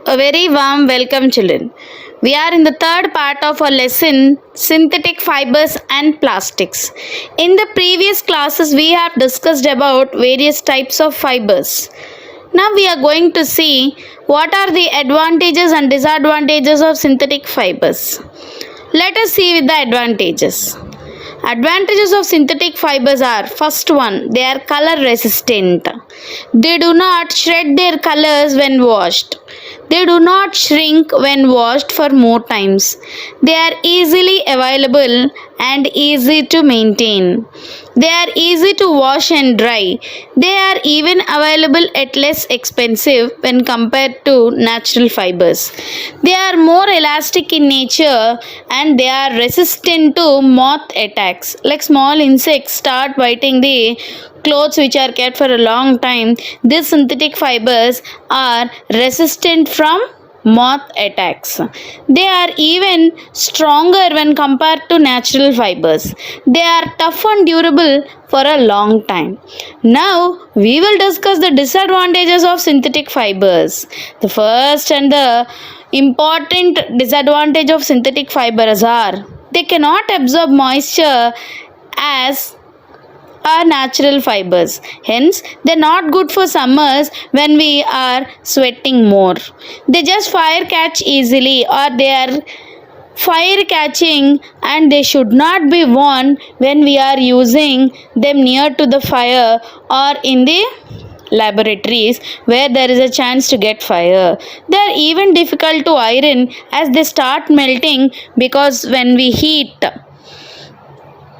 A very warm welcome, children. We are in the third part of our lesson synthetic fibers and plastics. In the previous classes, we have discussed about various types of fibers. Now, we are going to see what are the advantages and disadvantages of synthetic fibers. Let us see with the advantages. Advantages of synthetic fibers are first one, they are color resistant. They do not shred their colors when washed. They do not shrink when washed for more times. They are easily available and easy to maintain. They are easy to wash and dry. They are even available at less expensive when compared to natural fibers. They are more elastic in nature and they are resistant to moth attacks. Like small insects start biting the clothes which are kept for a long time, these synthetic fibers are resistant from moth attacks. They are even stronger when compared to natural fibers. They are tough and durable for a long time. Now we will discuss the disadvantages of synthetic fibers. The first and the important disadvantage of synthetic fibers are they cannot absorb moisture as are natural fibers. Hence, they're not good for summers when we are sweating more. They just fire catch easily or they are fire catching and they should not be worn when we are using them near to the fire or in the laboratories where there is a chance to get fire. They are even difficult to iron as they start melting because when we heat.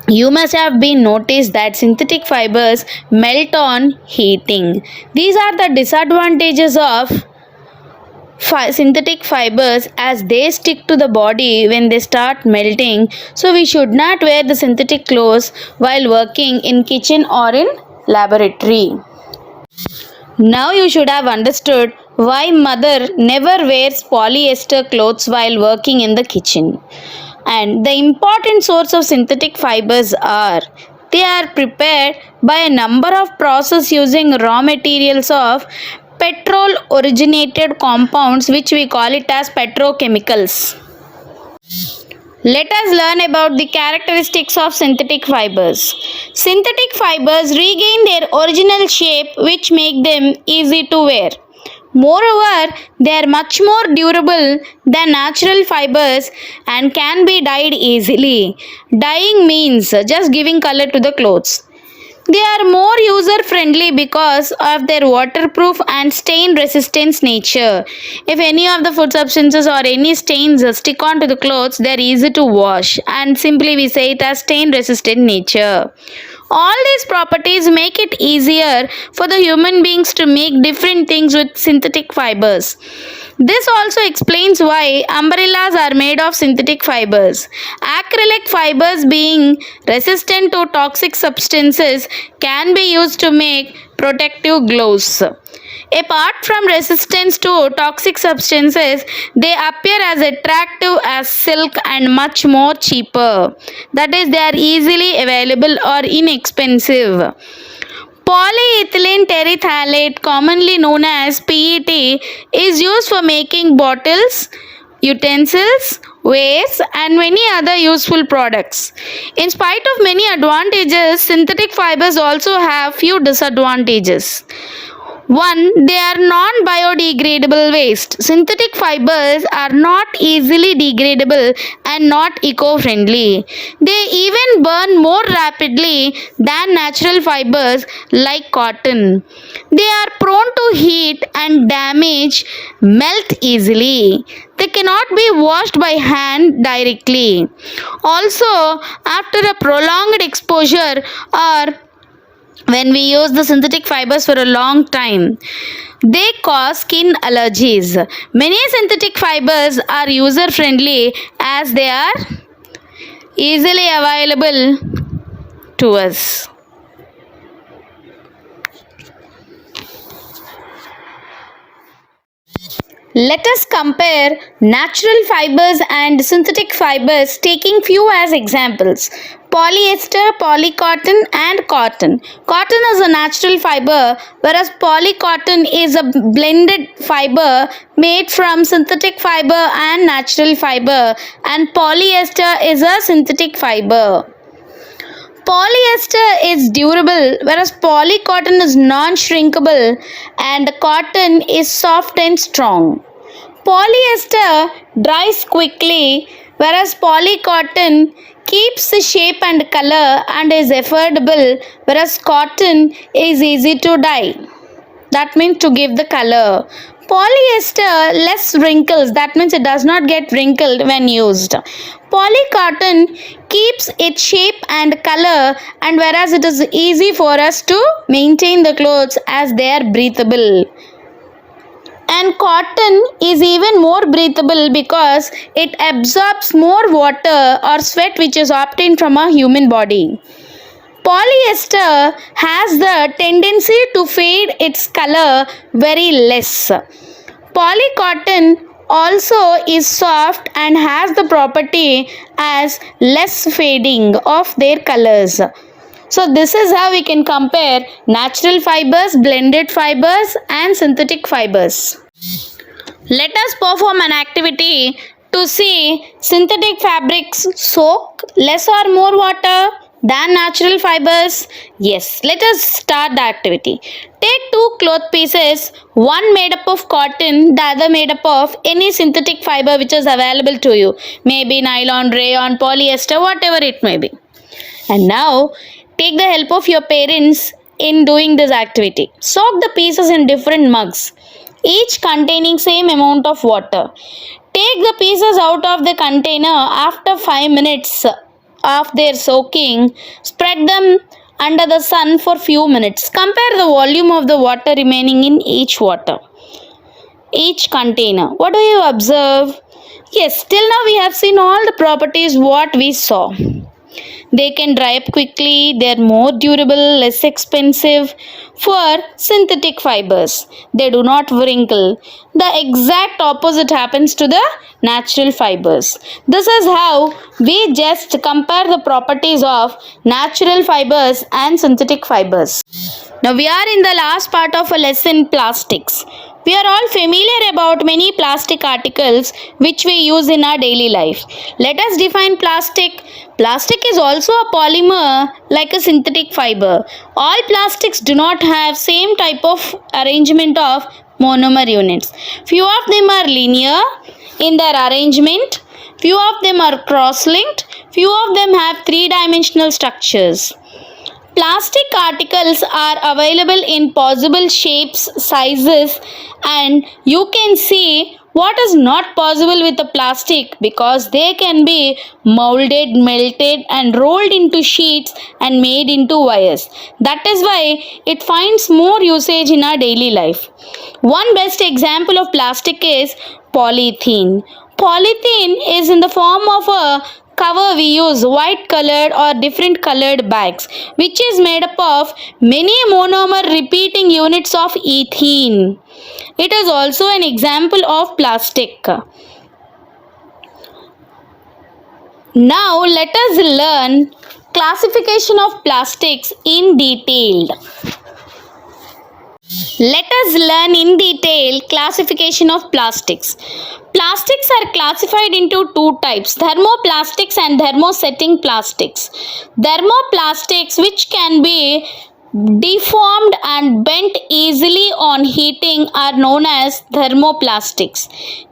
You must have been noticed that synthetic fibers melt on heating. These are the disadvantages of synthetic fibers as they stick to the body when they start melting. So we should not wear the synthetic clothes while working in kitchen or in laboratory. Now you should have understood why mother never wears polyester clothes while working in the kitchen. And the important source of synthetic fibers are they are prepared by a number of processes using raw materials of petrol originated compounds which we call it as petrochemicals. Let us learn about the characteristics of synthetic fibers. Synthetic fibers regain their original shape which make them easy to wear. Moreover, they are much more durable than natural fibers and can be dyed easily. Dyeing means just giving color to the clothes. They are more user friendly because of their waterproof and stain resistance nature. If any of the food substances or any stains stick onto the clothes, they are easy to wash and simply we say it as stain resistant nature. All these properties make it easier for the human beings to make different things with synthetic fibers. This also explains why umbrellas are made of synthetic fibers. Acrylic fibers being resistant to toxic substances can be used to make protective gloves. Apart from resistance to toxic substances, they appear as attractive as silk and much more cheaper. That is, they are easily available or inexpensive. Polyethylene terephthalate, commonly known as PET, is used for making bottles, utensils, wares, and many other useful products. In spite of many advantages, synthetic fibers also have few disadvantages. One, they are non-biodegradable waste. Synthetic fibers are not easily degradable and not eco-friendly. They even burn more rapidly than natural fibers like cotton. They are prone to heat and damage, melt easily. They cannot be washed by hand directly. Also, after a prolonged exposure or when we use the synthetic fibers for a long time, they cause skin allergies. Many synthetic fibers are user friendly as they are easily available to us. Let us compare natural fibers and synthetic fibers taking few as examples. polyester, polycotton and cotton. Cotton is a natural fiber, whereas polycotton is a blended fiber made from synthetic fiber and natural fiber, and polyester is a synthetic fiber. Polyester is durable, whereas polycotton is non-shrinkable and cotton is soft and strong. Polyester dries quickly, whereas polycotton keeps the shape and color and is affordable, whereas cotton is easy to dye. That means to give the color. Polyester less wrinkles, that means it does not get wrinkled when used. Polycotton keeps its shape and color, and whereas it is easy for us to maintain the clothes as they are breathable. And cotton is even more breathable because it absorbs more water or sweat which is obtained from a human body. Polyester has the tendency to fade its color very less. Polycotton also is soft and has the property as less fading of their colors. So this is how we can compare natural fibers, blended fibers and synthetic fibers. Let us perform an activity to see synthetic fabrics soak less or more water than natural fibers. Yes, let us start the activity. Take two cloth pieces, one made up of cotton, the other made up of any synthetic fiber which is available to you. Maybe nylon, rayon, polyester, whatever it may be. And now take the help of your parents in doing this activity. Soak the pieces in different mugs, each containing same amount of water. Take the pieces out of the container after 5 minutes of their soaking. Spread them under the sun for few minutes. Compare the volume of the water remaining in each container. What do you observe? Yes, till now we have seen all the properties what we saw. They can dry up quickly, they are more durable, less expensive. For synthetic fibers, they do not wrinkle. The exact opposite happens to the natural fibers. This is how we just compare the properties of natural fibers and synthetic fibers. Now we are in the last part of a lesson, plastics. We are all familiar about many plastic articles which we use in our daily life. Let us define plastic. Plastic is also a polymer like a synthetic fiber. All plastics do not have same type of arrangement of monomer units. Few of them are linear in their arrangement. Few of them are cross-linked. Few of them have three-dimensional structures. Plastic articles are available in possible shapes, sizes, and you can see what is not possible with the plastic because they can be molded, melted and rolled into sheets and made into wires. That is why it finds more usage in our daily life. One best example of plastic is polythene. Polythene is in the form of a cover we use white colored or different colored bags which is made up of many monomer repeating units of ethene. It is also an example of plastic. Now let us learn classification of plastics in detail. Let us learn in detail classification of plastics. Plastics are classified into two types, thermoplastics and thermosetting plastics. Thermoplastics, which can be deformed and bent easily on heating, are known as thermoplastics.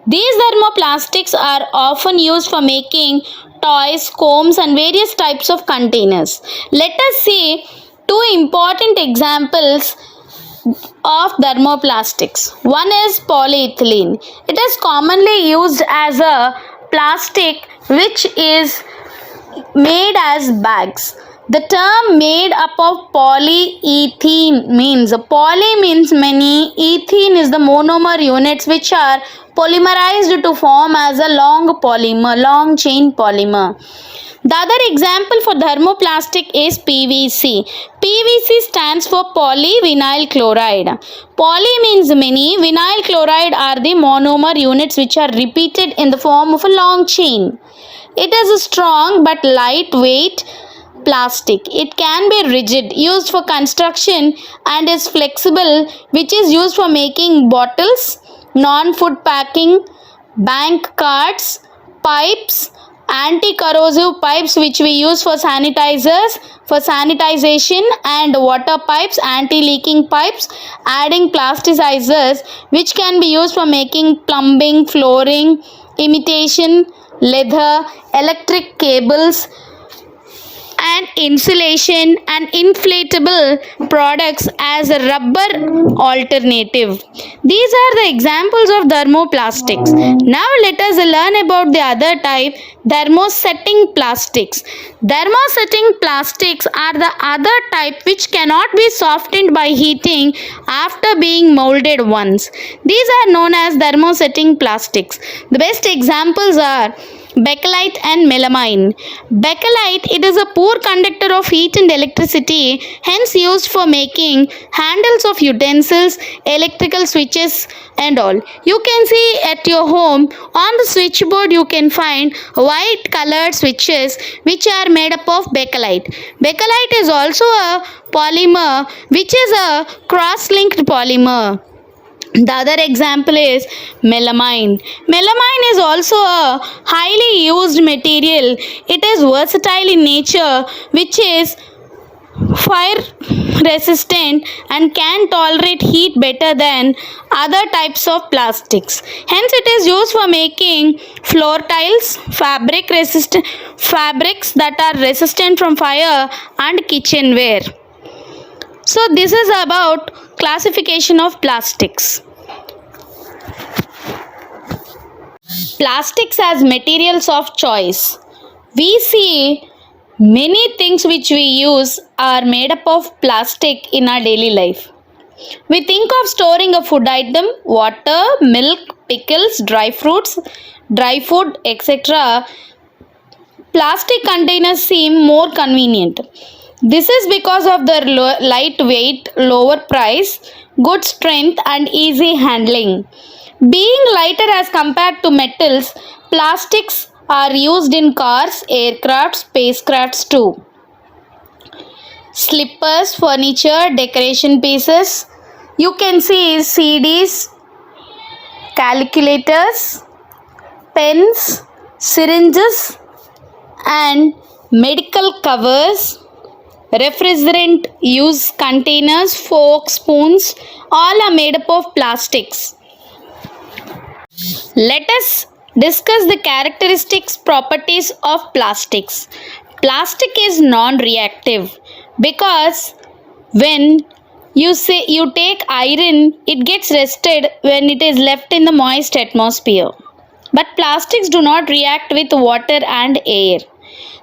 These thermoplastics are often used for making toys, combs and various types of containers. Let us see two important examples of thermoplastics. One is polyethylene. It is commonly used as a plastic which is made as bags. The term made up of polyethylene means many, ethene is the monomer units which are polymerized to form as a long chain polymer. The other example for thermoplastic is PVC. PVC stands for polyvinyl chloride. Poly means many, vinyl chloride are the monomer units which are repeated in the form of a long chain. It is strong but lightweight Plastic. It can be rigid, used for construction, and is flexible, which is used for making bottles, non-food packing, bank cards, pipes, anti-corrosive pipes which we use for sanitizers, for sanitization, and water pipes, anti-leaking pipes, adding plasticizers which can be used for making plumbing, flooring, imitation leather, electric cables, and insulation and inflatable products as a rubber alternative. These are the examples of thermoplastics. Now let us learn about the other type, thermosetting plastics. Thermosetting plastics are the other type which cannot be softened by heating after being molded once. These are known as thermosetting plastics. The best examples are bakelite and melamine. Bakelite, it is a poor conductor of heat and electricity, hence used for making handles of utensils, electrical switches and all. You can see at your home on the switchboard you can find white colored switches which are made up of bakelite. Bakelite is also a polymer which is a cross-linked polymer. The other example is melamine. Melamine is also a highly used material. It is versatile in nature, which is fire resistant and can tolerate heat better than other types of plastics. Hence it is used for making floor tiles, fabrics that are resistant from fire, and kitchenware. So this is about classification of plastics. Plastics as materials of choice. We see many things which we use are made up of plastic in our daily life. We think of storing a food item, water, milk, pickles, dry fruits, dry food, etc. Plastic containers seem more convenient. This is because of their light weight, lower price, good strength and easy handling. Being lighter as compared to metals, plastics are used in cars, aircraft, spacecrafts too. Slippers, furniture, decoration pieces. You can see CDs, calculators, pens, syringes and medical covers. Refrigerant use containers, forks, spoons, all are made up of plastics. Let us discuss the characteristics, properties of plastics. Plastic is non-reactive because when you take iron, it gets rusted when it is left in the moist atmosphere. But plastics do not react with water and air.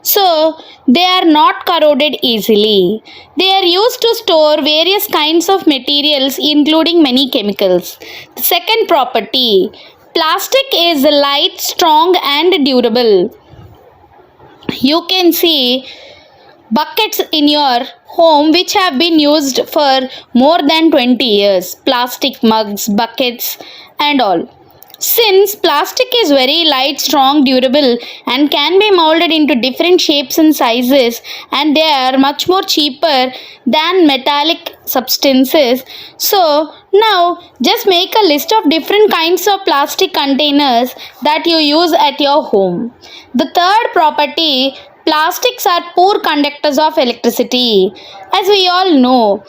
So, they are not corroded easily. They are used to store various kinds of materials including many chemicals. The second property, plastic is light, strong and durable. You can see buckets in your home which have been used for more than 20 years. Plastic mugs, buckets and all. Since plastic is very light, strong, durable and can be molded into different shapes and sizes, and they are much more cheaper than metallic substances. So now just make a list of different kinds of plastic containers that you use at your home. The third property, plastics are poor conductors of electricity. As we all know,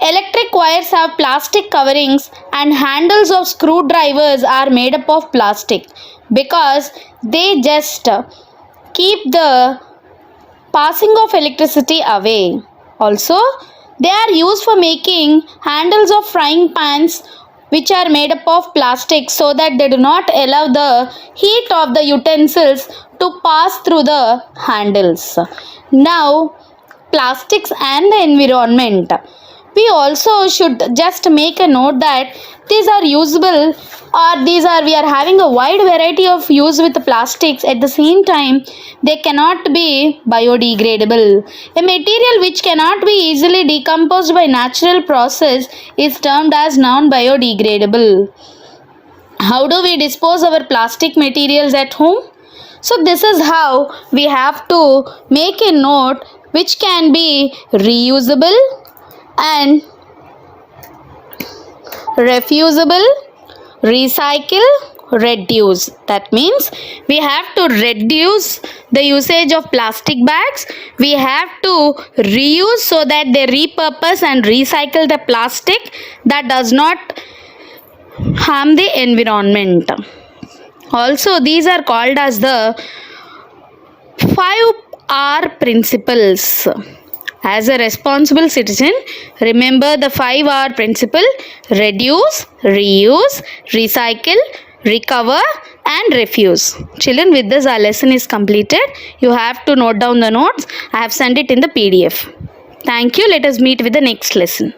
electric wires have plastic coverings and handles of screwdrivers are made up of plastic because they just keep the passing of electricity away. Also, they are used for making handles of frying pans which are made up of plastic so that they do not allow the heat of the utensils to pass through the handles. Now, plastics and the environment. We also should just make a note that these are usable or we are having a wide variety of use with the plastics. At the same time, they cannot be biodegradable. A material which cannot be easily decomposed by natural process is termed as non-biodegradable. How do we dispose our plastic materials at home? So this is how we have to make a note which can be reusable and refusable, recycle, reduce. That means we have to reduce the usage of plastic bags. We have to reuse so that they repurpose and recycle the plastic that does not harm the environment. Also, these are called as the 5R principles. As a responsible citizen, remember the 5R principle: reduce, reuse, recycle, recover and refuse. Children, with this our lesson is completed. You have to note down the notes. I have sent it in the PDF. Thank you. Let us meet with the next lesson.